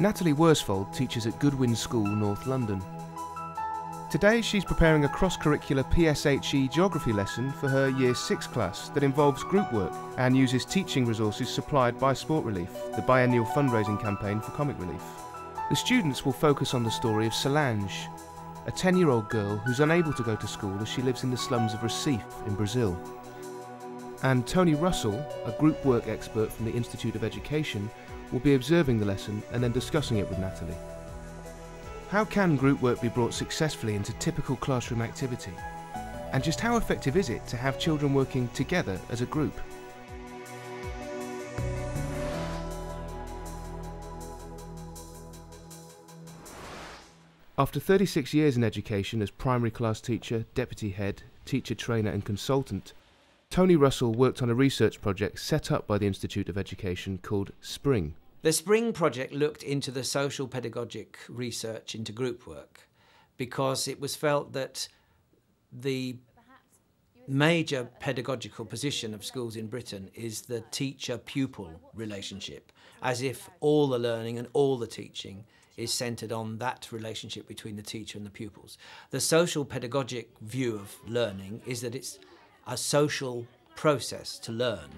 Natalie Worsfold teaches at Goodwin School, North London. Today she's preparing a cross-curricular PSHE geography lesson for her Year 6 class that involves group work and uses teaching resources supplied by Sport Relief, the biennial fundraising campaign for Comic Relief. The students will focus on the story of Solange, a 10-year-old girl who's unable to go to school as she lives in the slums of Recife in Brazil. And Tony Russell, a group work expert from the Institute of Education, will be observing the lesson and then discussing it with Natalie. How can group work be brought successfully into typical classroom activity? And just how effective is it to have children working together as a group? After 36 years in education as primary class teacher, deputy head, teacher trainer and consultant, Tony Russell worked on a research project set up by the Institute of Education called SPRING. The SPRING project looked into the social pedagogic research into group work because it was felt that the major pedagogical position of schools in Britain is the teacher-pupil relationship, as if all the learning and all the teaching is centred on that relationship between the teacher and the pupils. The social pedagogic view of learning is that it's a social process to learn,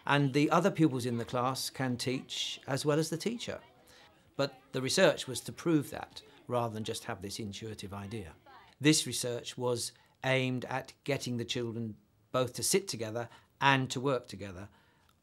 and the other pupils in the class can teach as well as the teacher. But the research was to prove that, rather than just have this intuitive idea. This research was aimed at getting the children both to sit together and to work together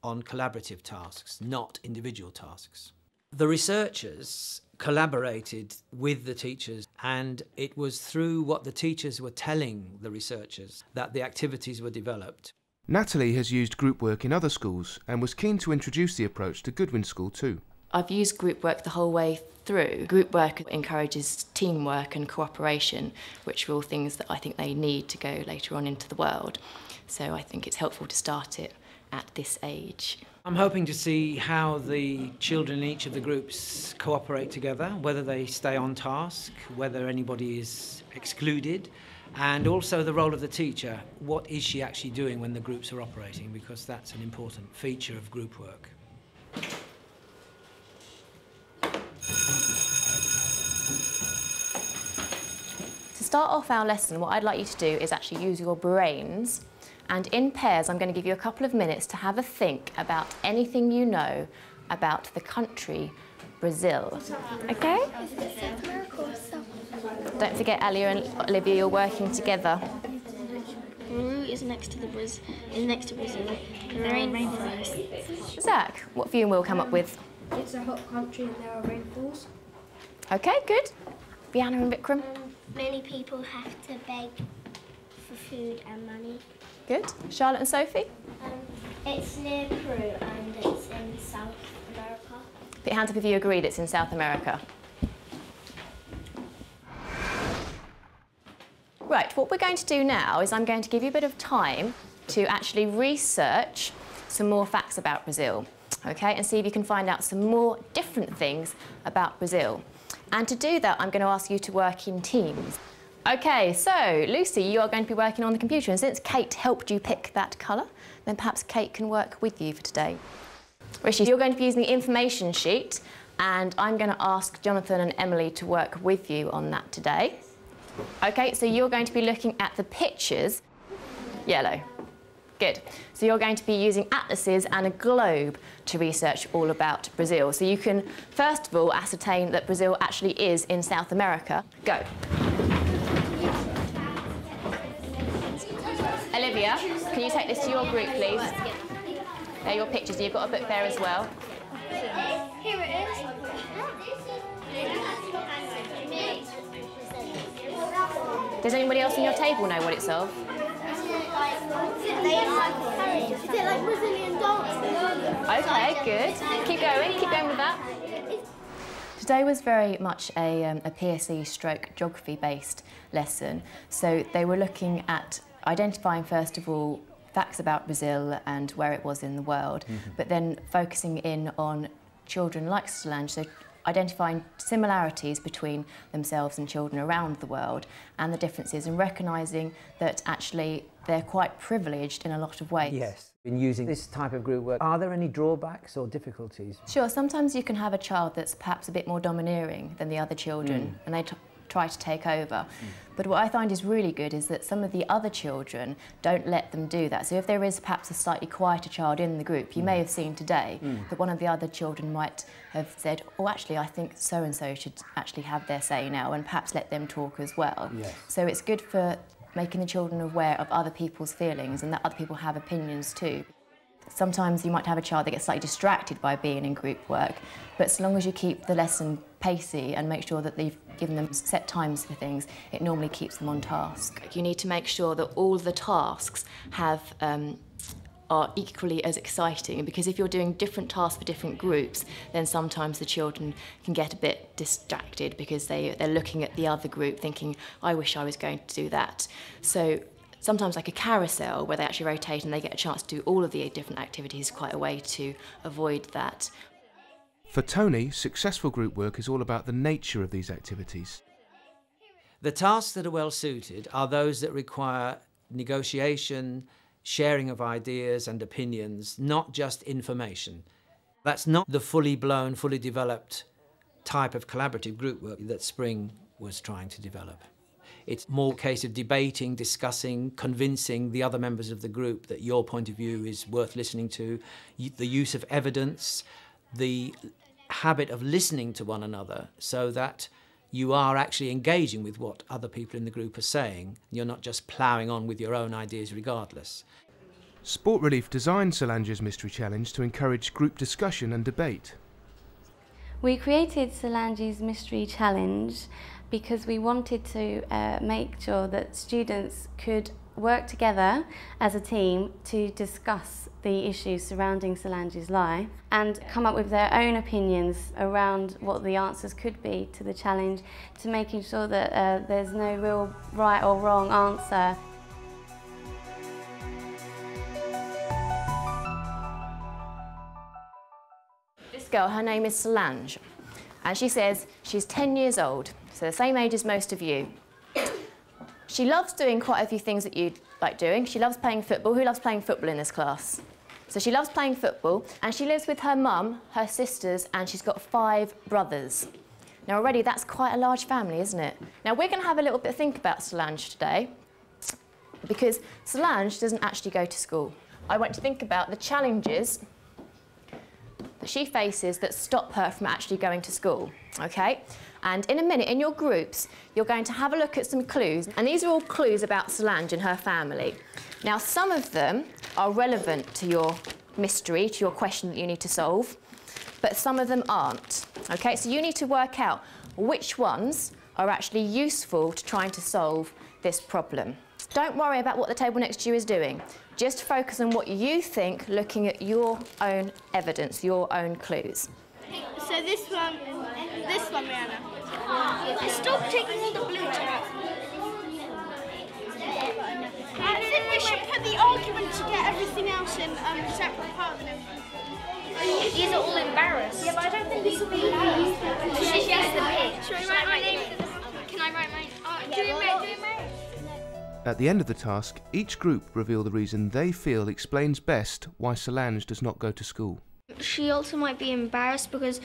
on collaborative tasks, not individual tasks. The researchers collaborated with the teachers, and it was through what the teachers were telling the researchers that the activities were developed. Natalie has used group work in other schools and was keen to introduce the approach to Goodwin School too. I've used group work the whole way through. Group work encourages teamwork and cooperation, which are all things that I think they need to go later on into the world. So I think it's helpful to start it at this age. I'm hoping to see how the children in each of the groups cooperate together, whether they stay on task, whether anybody is excluded, and also the role of the teacher. What is she actually doing when the groups are operating? Because that's an important feature of group work. To start off our lesson, what I'd like you to do is actually use your brains, and in pairs I'm going to give you a couple of minutes to have a think about anything you know about the country Brazil. Okay? Don't forget, Alia and Olivia, you're working together. Peru is next to Brazil, and there are rainforests. Zach, what have you and Will come up with? It's a hot country and there are rainfalls. Okay, good. Vianna and Vikram? Many people have to beg for food and money. Good. Charlotte and Sophie? It's near Peru and it's in South America. Put your hands up if you agreed it's in South America. Right, what we're going to do now is I'm going to give you a bit of time to actually research some more facts about Brazil, okay, and see if you can find out some more different things about Brazil. And to do that, I'm going to ask you to work in teams. Okay, so Lucy, you are going to be working on the computer, and since Kate helped you pick that colour, then perhaps Kate can work with you for today. Rishi, you're going to be using the information sheet, and I'm going to ask Jonathan and Emily to work with you on that today. Okay, so you're going to be looking at the pictures. Yellow. Good. So you're going to be using atlases and a globe to research all about Brazil. So you can, first of all, ascertain that Brazil actually is in South America. Go. Olivia, can you take this to your group, please? There are your pictures. You've got a book there as well. Here it is. Does anybody else on your table know what it's of? Is it like Brazilian dance? Okay, good. Keep going with that. Today was very much a PSE stroke geography-based lesson. So they were looking at identifying, first of all, facts about Brazil and where it was in the world, but then focusing in on children like Solange, so identifying similarities between themselves and children around the world and the differences, and recognising that actually they're quite privileged in a lot of ways. Yes. In using this type of group work, are there any drawbacks or difficulties? Sure, sometimes you can have a child that's perhaps a bit more domineering than the other children and they try to take over. But what I find is really good is that some of the other children don't let them do that. So if there is perhaps a slightly quieter child in the group, you may have seen today that one of the other children might have said, oh, actually, I think so-and-so should actually have their say now, and perhaps let them talk as well. Yes. So it's good for making the children aware of other people's feelings and that other people have opinions too. Sometimes you might have a child that gets slightly distracted by being in group work, but as long as you keep the lesson pacey and make sure that you've given them set times for things, it normally keeps them on task. You need to make sure that all the tasks are equally as exciting, because if you're doing different tasks for different groups, then sometimes the children can get a bit distracted because they're looking at the other group thinking, I wish I was going to do that. So sometimes like a carousel where they actually rotate and they get a chance to do all of the different activities is quite a way to avoid that. For Tony, successful group work is all about the nature of these activities. The tasks that are well suited are those that require negotiation, sharing of ideas and opinions, not just information. That's not the fully blown, fully developed type of collaborative group work that Spring was trying to develop. It's more a case of debating, discussing, convincing the other members of the group that your point of view is worth listening to, the use of evidence, the habit of listening to one another so that you are actually engaging with what other people in the group are saying. You're not just ploughing on with your own ideas regardless. Sport Relief designed Solange's Mystery Challenge to encourage group discussion and debate. We created Solange's Mystery Challenge because we wanted to make sure that students could work together as a team to discuss the issues surrounding Solange's life and come up with their own opinions around what the answers could be to the challenge, to making sure that there's no real right or wrong answer. This girl, her name is Solange, and she says she's 10 years old, so the same age as most of you. She loves doing quite a few things that you like doing. She loves playing football. Who loves playing football in this class? So she loves playing football, and she lives with her mum, her sisters, and she's got 5 brothers. Now already that's quite a large family, isn't it? Now we're going to have a little bit of think about Solange today, because Solange doesn't actually go to school. I want to think about the challenges that she faces that stop her from actually going to school, okay? And in a minute, in your groups, you're going to have a look at some clues, and these are all clues about Solange and her family. Now, some of them are relevant to your mystery, to your question that you need to solve, but some of them aren't, okay? So you need to work out which ones are actually useful to trying to solve this problem. Don't worry about what the table next to you is doing. Just focus on what you think, looking at your own evidence, your own clues. So this one, Rihanna. Stop taking all the blue out. I think we should put the argument to get everything else in separate parts and everything. These are all embarrassed. Yeah, but I don't think these will be embarrassed. She has the pick. Should I write my name? Can I write mine? Do your name. At the end of the task, each group reveal the reason they feel explains best why Solange does not go to school. She also might be embarrassed because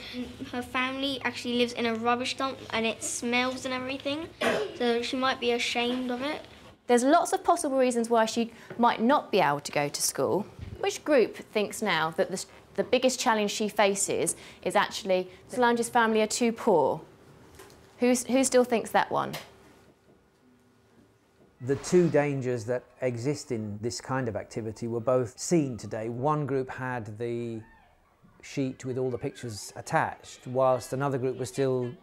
her family actually lives in a rubbish dump and it smells and everything, so she might be ashamed of it. There's lots of possible reasons why she might not be able to go to school. Which group thinks now that the biggest challenge she faces is actually Solange's family are too poor? Who still thinks that one? The 2 dangers that exist in this kind of activity were both seen today. One group had the sheet with all the pictures attached, whilst another group was still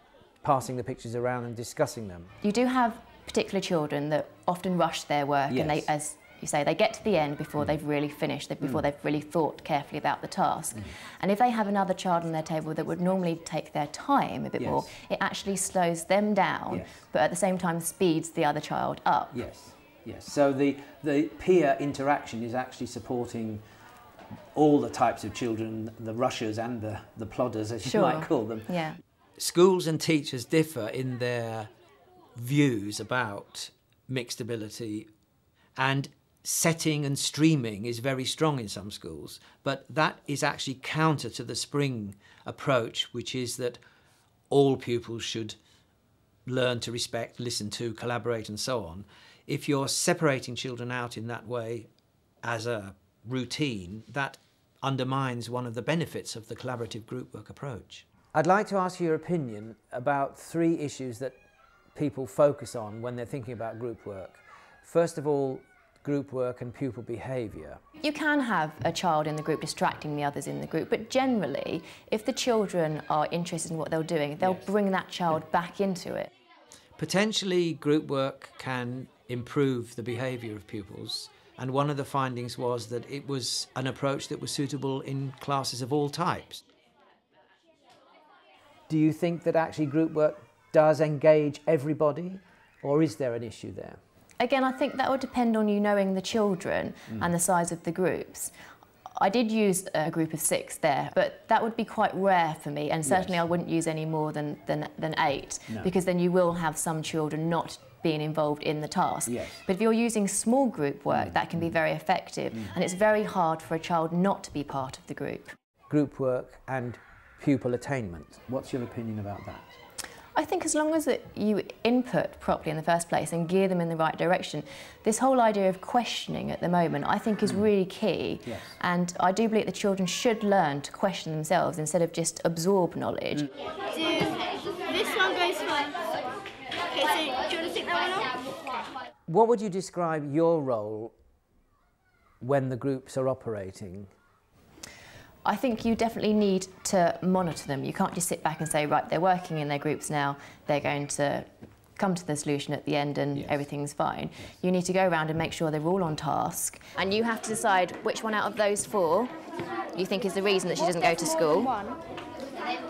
passing the pictures around and discussing them. You do have particular children that often rush their work, yes. And they, as you say, they get to the end before they've really finished, before they've really thought carefully about the task. And if they have another child on their table that would normally take their time a bit more, it actually slows them down, but at the same time speeds the other child up. Yes, yes. So the peer interaction is actually supporting all the types of children, the rushers and the plodders, as you might call them. Yeah. Schools and teachers differ in their views about mixed ability, and setting and streaming is very strong in some schools, but that is actually counter to the spring approach, which is that all pupils should learn to respect, listen to, collaborate and so on. If you're separating children out in that way as a routine, that undermines one of the benefits of the collaborative group work approach. I'd like to ask your opinion about 3 issues that people focus on when they're thinking about group work. First of all, group work and pupil behaviour. You can have a child in the group distracting the others in the group, but generally, if the children are interested in what they're doing, they'll bring that child back into it. Potentially, group work can improve the behaviour of pupils, and one of the findings was that it was an approach that was suitable in classes of all types. Do you think that actually group work does engage everybody, or is there an issue there? Again, I think that would depend on you knowing the children and the size of the groups. I did use a group of 6 there, but that would be quite rare for me, and certainly I wouldn't use any more than 8, because then you will have some children not being involved in the task. But if you're using small group work, that can be very effective, and it's very hard for a child not to be part of the group. Group work and pupil attainment. What's your opinion about that? I think as long as you input properly in the first place and gear them in the right direction, this whole idea of questioning at the moment I think is really key. And I do believe the children should learn to question themselves instead of just absorb knowledge. This one goes first. Okay, so do you want to stick that one on? What would you describe your role when the groups are operating? I think you definitely need to monitor them. You can't just sit back and say, right, they're working in their groups now, they're going to come to the solution at the end and everything's fine. You need to go around and make sure they're all on task. And you have to decide which one out of those 4 you think is the reason that she doesn't go to school.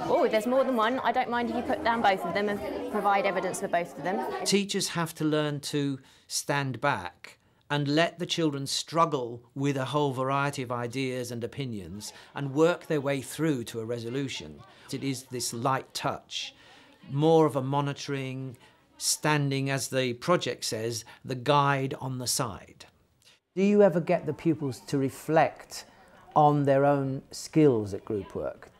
Oh, if there's more than one, I don't mind if you put down both of them and provide evidence for both of them. Teachers have to learn to stand back and let the children struggle with a whole variety of ideas and opinions and work their way through to a resolution. It is this light touch, more of a monitoring, standing, as the project says, the guide on the side. Do you ever get the pupils to reflect on their own skills at group work?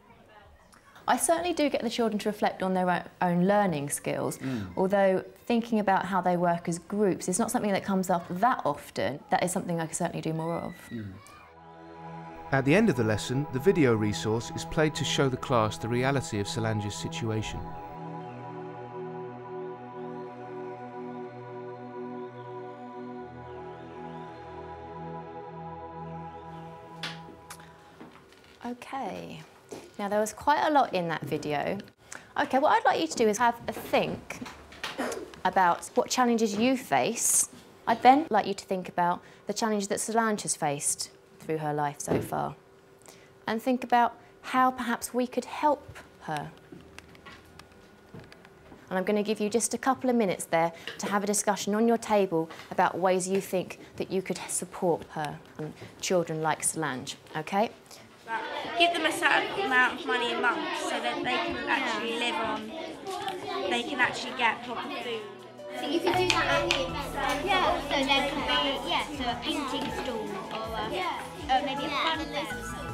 I certainly do get the children to reflect on their own learning skills, although thinking about how they work as groups is not something that comes up that often. That is something I can certainly do more of. At the end of the lesson, the video resource is played to show the class the reality of Solange's situation. Okay. Now, there was quite a lot in that video. Okay, what I'd like you to do is have a think about what challenges you face. I'd then like you to think about the challenge that Solange has faced through her life so far, and think about how perhaps we could help her. And I'm going to give you just a couple of minutes there to have a discussion on your table about ways you think that you could support her and children like Solange, okay? Give them a certain amount of money a month so that they can actually live on, they can actually get proper food. So you could do that at the event. So there could be, so a painting stall or maybe a fun event.